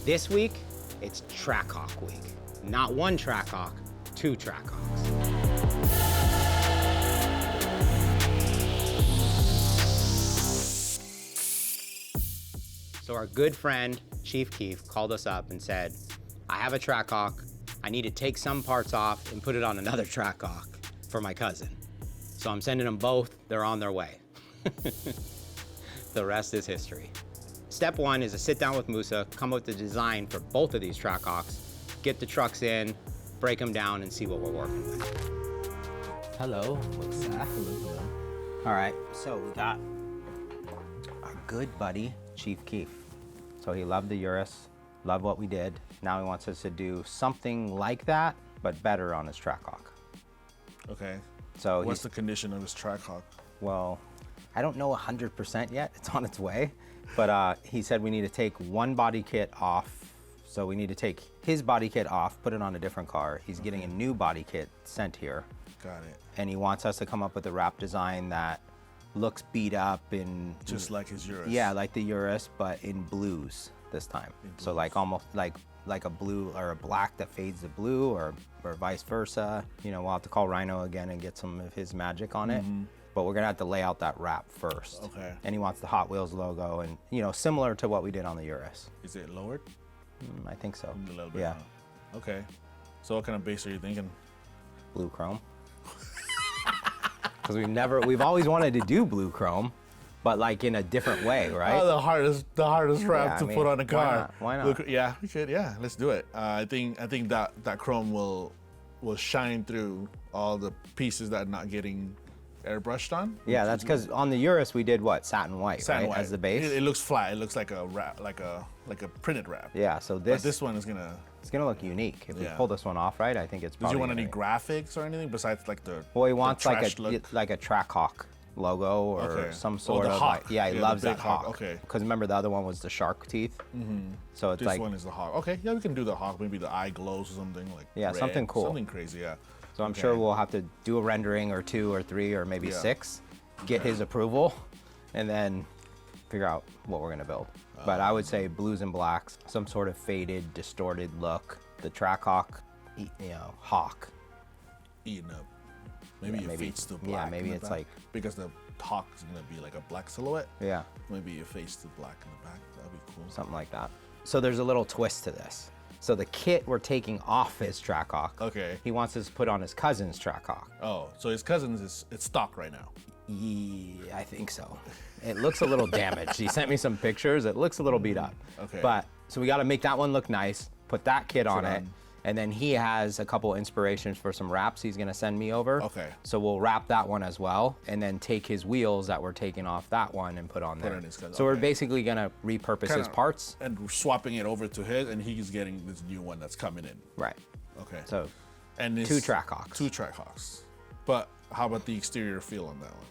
This week, it's Trackhawk week. Not one Trackhawk, two Trackhawks. So our good friend, Chief Keef, called us up and said, I have a Trackhawk. I need to take some parts off and put it on another Trackhawk for my cousin. So I'm sending them both. They're on their way. The rest is history. Step one is to sit down with Musa, come up with the design for both of these Trackhawks, get the trucks in, break them down, and see what we're working with. Hello, what's that? Hello. All right, so we got our good buddy, Chief Keef. So he loved the Urus, loved what we did. Now he wants us to do something like that, but better on his Trackhawk. Okay. So what's the condition of his Trackhawk? Well, I don't know 100% yet. It's on its way. But he said we need to take one body kit off. So we need to take his body kit off, put it on a different car. He's getting a new body kit sent here. Got it. And he wants us to come up with a wrap design that looks beat up in... Just like his Urus. Yeah, like the Urus, but in blues this time. So like almost like a blue or a black that fades to blue or vice versa. You know, we'll have to call Rhino again and get some of his magic on it. But we're gonna have to lay out that wrap first. Okay. And he wants the Hot Wheels logo and, you know, similar to what we did on the Urus. Is it lowered? I think so. A little bit. Yeah. Huh? Okay. So what kind of base are you thinking? Blue chrome. Because we've always wanted to do blue chrome, but like in a different way, right? Oh, the hardest wrap to put on a car. Why not? Yeah, we could. Yeah, let's do it. I think that chrome will shine through all the pieces that are not getting airbrushed on. Yeah, that's because on the Urus we did what? Satin white, Satin right? white. As the base. It looks flat. It looks like a wrap, like a printed wrap. Yeah. So But this one is gonna. It's gonna look unique if we Yeah. pull this one off, right? I think it's. Did you want gonna any graphics or anything besides like the? Well, he wants the like trash look? a Trackhawk logo or Okay. some sort the of hawk. like, yeah, he the loves big that hawk. Okay. Because remember the other one was the shark teeth. So it's This like, one is the hawk. Okay, yeah, we can do the hawk. Maybe the eye glows or something like. Yeah, red, something cool. Something crazy, yeah. so I'm sure we'll have to do a rendering or 2 or 3 or maybe Yeah. 6, get his approval, and then figure out what we're gonna build. But I would say blues and blacks, some sort of faded, distorted look. The Trackhawk, you know, hawk. Eating up. Maybe Yeah, it maybe- fades to black. yeah, in maybe the it's back. like- because the hawk is gonna be like a black silhouette. Yeah, Maybe it fades to black in the back. That'd be cool. something like that. So there's a little twist to this. So the kit we're taking off his Trackhawk. Okay. He wants us to put on his cousin's Trackhawk. Oh, so his cousin's it's stock right now. Yeah, I think so. It looks a little damaged. He sent me some pictures. It looks a little beat up. Okay. But so we got to make that one look nice. Put that kit on it, on. and then he has a couple inspirations for some wraps he's gonna send me over. Okay. So we'll wrap that one as well, and then take his wheels that we're taking off that one and put on there. on his cousin, So we're okay. basically gonna repurpose his Kinda- parts. And swapping it over to his, and he's getting this new one that's coming in. Right. Okay. So and it's 2 Trackhawks. 2 Trackhawks. But how about the exterior feel on that one?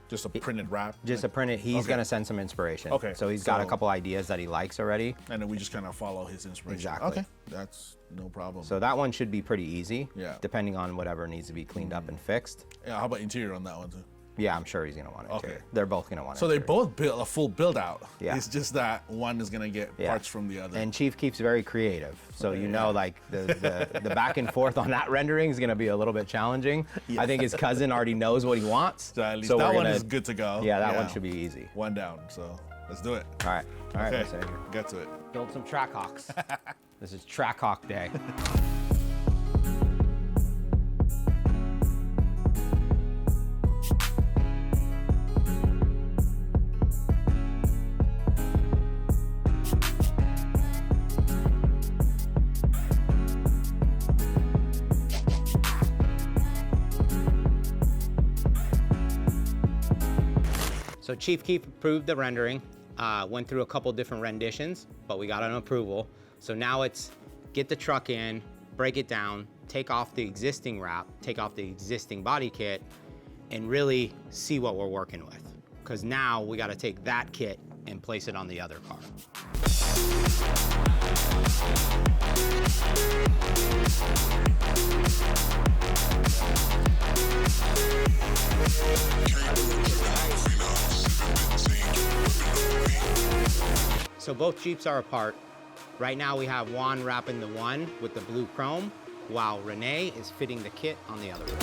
Just a printed wrap? just a print it. He's Okay. gonna send some inspiration. Okay, So he's got a so- couple ideas that he likes already. And then we just kind of follow his inspiration. Exactly. Okay, that's no problem. So that one should be pretty easy. Yeah. Depending on whatever needs to be cleaned up and fixed. yeah, how about interior on that one too? Yeah, I'm sure he's gonna want it. Okay. They're both gonna want it. So they both build a full build out. Yeah. It's just that one is gonna get Yeah. parts from the other. And Chief Keef's very creative, so you know, like the back and forth on that rendering is gonna be a little bit challenging. I think his cousin already knows what he wants. so at least so that we're one gonna- is good to go. Yeah, that one should be easy. One down. So let's do it. All right, Okay, let's say get to it. build some Trackhawks. This is Trackhawk day. So Chief Keef approved the rendering, went through a couple different renditions, but we got an approval. So now it's get the truck in, break it down, take off the existing wrap, take off the existing body kit, and really see what we're working with. Because now we got to take that kit and place it on the other car. So both Jeeps are apart. Right now we have Juan wrapping the one with the blue chrome, while Renee is fitting the kit on the other one.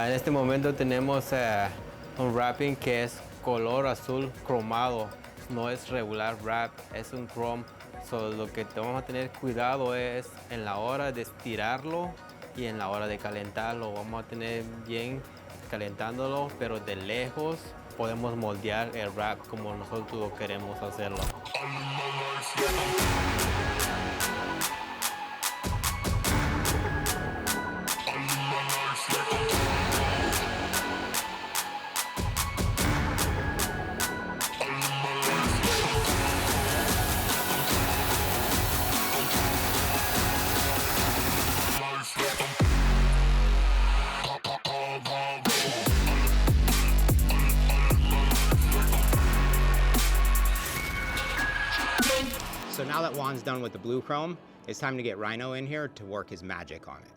En este momento tenemos un wrapping que es color azul cromado. No es regular wrap, es un chrome. So, lo que vamos a tener cuidado es en la hora de estirarlo y en la hora de calentarlo. Vamos a tener bien calentándolo, pero de lejos podemos moldear el wrap como nosotros lo queremos hacerlo. So now that Juan's done with the blue chrome, it's time to get Rhino in here to work his magic on it.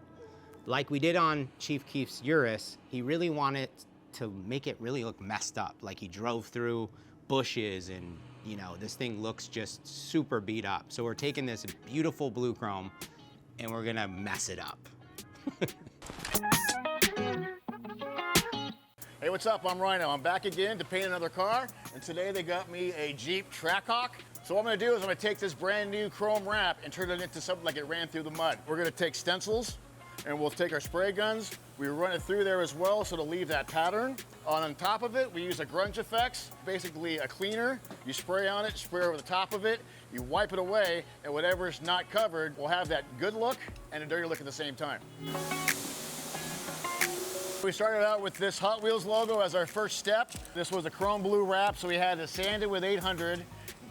Like we did on Chief Keef's Urus, he really wanted to make it really look messed up, like he drove through bushes and, you know, this thing looks just super beat up. So we're taking this beautiful blue chrome and we're gonna mess it up. Hey, what's up? I'm Rhino. I'm back again to paint another car, and today they got me a Jeep Trackhawk. So what I'm gonna do is I'm gonna take this brand new chrome wrap and turn it into something like it ran through the mud. We're gonna take stencils, and we'll take our spray guns. We run it through there as well, so to leave that pattern. On top of it, we use a grunge effects, basically a cleaner. You spray on it, spray over the top of it, you wipe it away, and whatever's not covered will have that good look and a dirty look at the same time. We started out with this Hot Wheels logo as our first step. This was a chrome blue wrap, so we had to sand it with 800,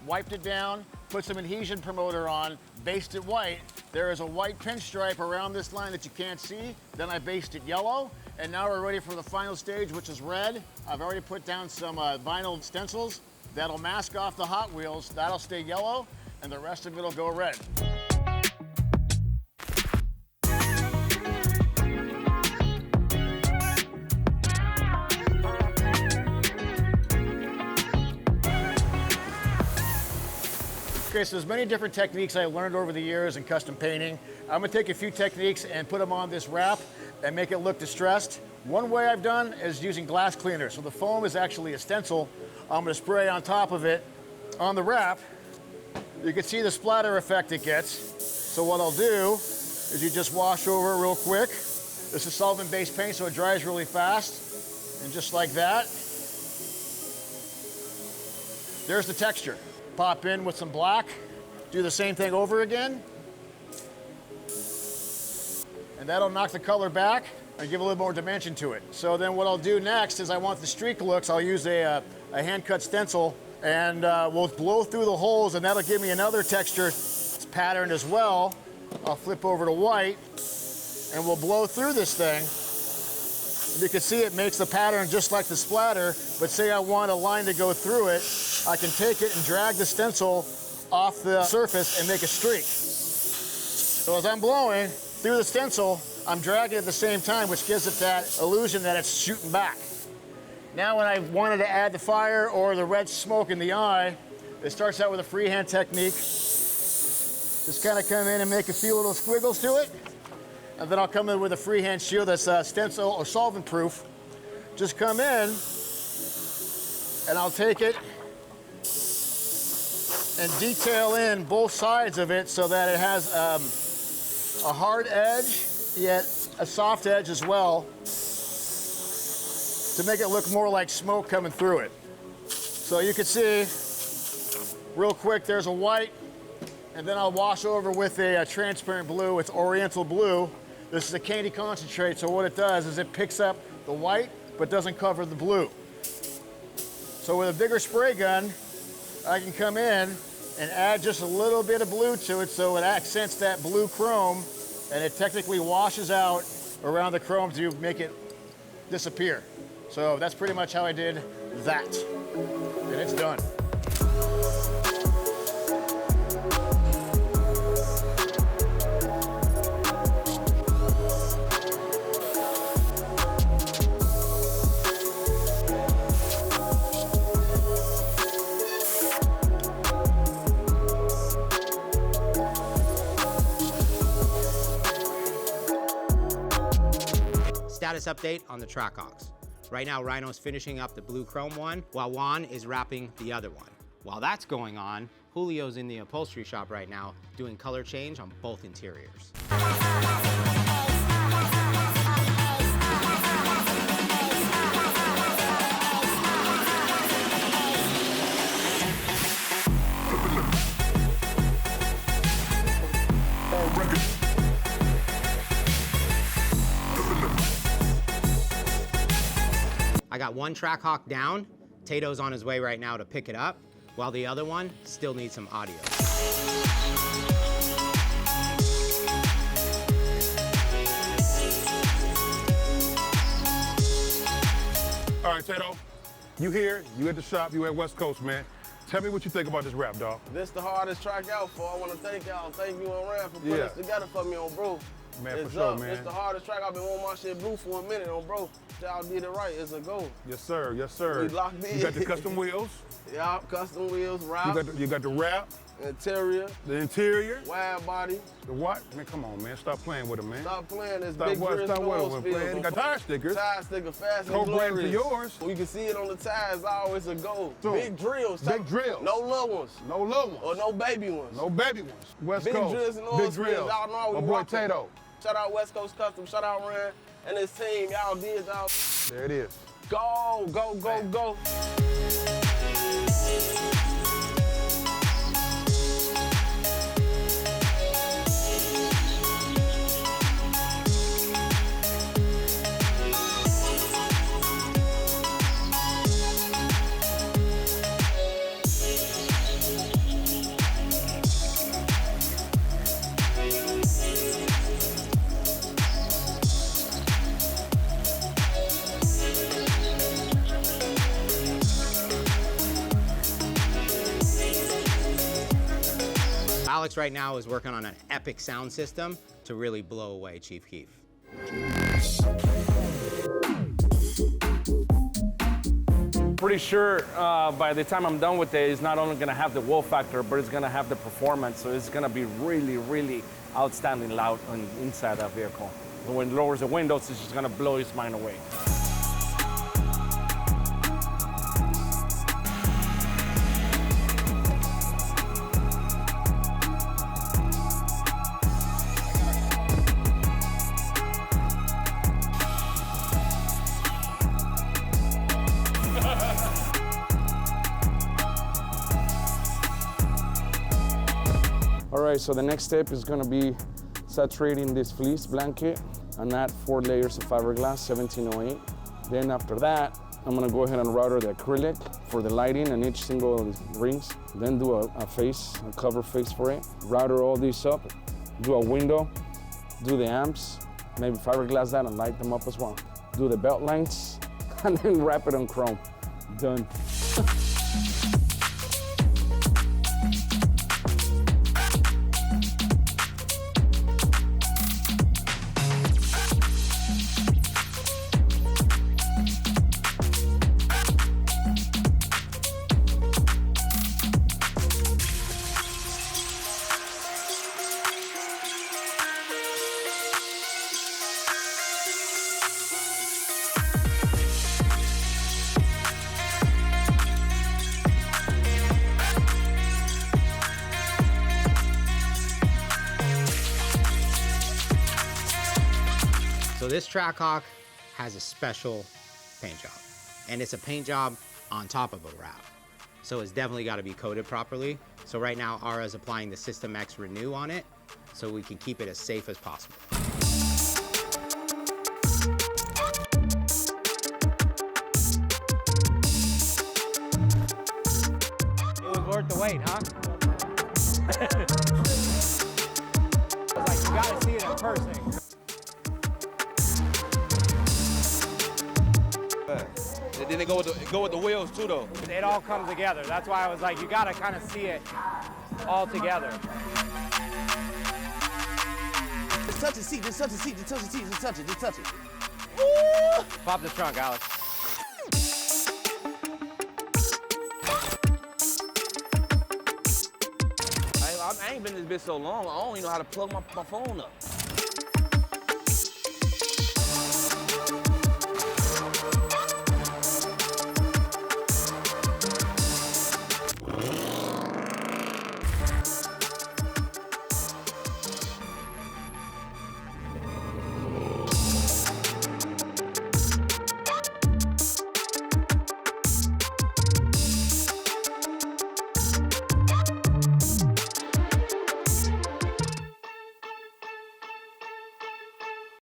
wiped it down, put some adhesion promoter on, based it white. There is a white pinstripe around this line that you can't see. Then I based it yellow, and now we're ready for the final stage, which is red. I've already put down some vinyl stencils that'll mask off the Hot Wheels. That'll stay yellow, and the rest of it'll go red. Okay, so there's many different techniques I learned over the years in custom painting. I'm gonna take a few techniques and put them on this wrap and make it look distressed. One way I've done is using glass cleaner. So the foam is actually a stencil. I'm gonna spray on top of it on the wrap. You can see the splatter effect it gets. So what I'll do is you just wash over it real quick. This is solvent-based paint, so it dries really fast. And just like that, there's the texture. Pop in with some black, do the same thing over again. And that'll knock the color back and give a little more dimension to it. So then what I'll do next is I want the streak looks. I'll use a hand-cut stencil and we'll blow through the holes, and that'll give me another texture pattern as well. I'll flip over to white and we'll blow through this thing. You can see it makes the pattern just like the splatter, but say I want a line to go through it, I can take it and drag the stencil off the surface and make a streak. So as I'm blowing through the stencil, I'm dragging at the same time, which gives it that illusion that it's shooting back. Now when I wanted to add the fire or the red smoke in the eye, it starts out with a freehand technique. Just kind of come in and make a few little squiggles to it. And then I'll come in with a freehand shield that's stencil or solvent proof. Just come in and I'll take it and detail in both sides of it so that it has a hard edge, yet a soft edge as well, to make it look more like smoke coming through it. So you can see real quick, there's a white, and then I'll wash over with a transparent blue. It's Oriental blue. This is a candy concentrate, so what it does is it picks up the white, but doesn't cover the blue. So with a bigger spray gun, I can come in and add just a little bit of blue to it so it accents that blue chrome, and it technically washes out around the chrome to make it disappear. So that's pretty much how I did that, and it's done. Status update on the Trackhawks. Right now, Rhino's finishing up the blue chrome one, while Juan is wrapping the other one. While that's going on, Julio's in the upholstery shop right now doing color change on both interiors. I got one Trackhawk down. Tato's on his way right now to pick it up, while the other one still needs some audio. All right, Tato, you here, you at the shop, you at West Coast, man. Tell me what you think about this rap, dog. This the hardest track out for. I want to thank y'all. Thank you and Ryan for putting this together for me on Bro. Man, it's for sure, up. man. It's the hardest track. I've been on my shit blue for a minute on Bro. Y'all did it right. It's a go. Yes, sir. Yes, sir. We locked in. You got the custom wheels. Yeah, custom wheels, wrap, You got the wrap, interior, the interior, wide body. the what? Man, come on, man. Stop playing with it, man. Stop playing this Stop big what? grid Stop what? nose Playing. field. You got tire stickers. Tire sticker, fast and Co-brand glorious. to yours. You can see it on the tires. Always a go. So, big drills. big drills. No little ones. No little ones. Or no baby ones. No baby ones. West Big Coast. drills and oil Big spills. drills. Y'all know we My boy rockin'. Tato. Shout out West Coast Custom. Shout out Ryan and his team. Y'all did y'all. There it is. Go, go, go, go. Alex right now is working on an epic sound system to really blow away Chief Keef. Pretty sure by the time I'm done with it, it's not only gonna have the wow factor, but it's gonna have the performance. So it's gonna be really, really outstanding loud inside that vehicle. When it lowers the windows, it's just gonna blow his mind away. All right, so the next step is gonna be saturating this fleece blanket and add 4 layers of fiberglass, 1708. Then after that, I'm gonna go ahead and router the acrylic for the lighting and each single of the rings. Then do a cover face for it. Router all these up, do a window, do the amps, maybe fiberglass that and light them up as well. Do the belt lines and then wrap it on chrome. Done. So this Trackhawk has a special paint job, and it's a paint job on top of a wrap. So it's definitely got to be coated properly. So right now, Ara's applying the System X Renew on it so we can keep it as safe as possible. It was worth the wait, huh? Like, you gotta see it in person. And then they go with the wheels too, though. It all comes together. That's why I was like, you gotta kind of see it all together. Just touch the seat, just touch the seat, just touch the seat, just touch it, just touch it. Pop the trunk, Alex. I ain't been in this bitch so long, I don't even know how to plug my phone up.